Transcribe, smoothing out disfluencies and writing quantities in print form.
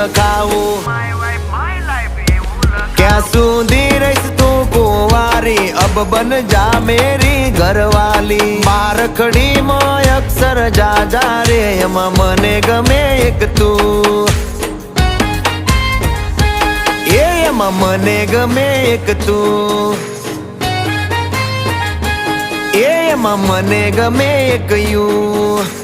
લખાવું ક્યાં સુધી રહીશ તું કુંવારી અબ બન જા મેરી ઘરવાલી બારખડી માં અક્ષર જા રે એમાં મને ગમે એક તું એમાં મને ગમે એક તું એમાં મને ગમે એક યુ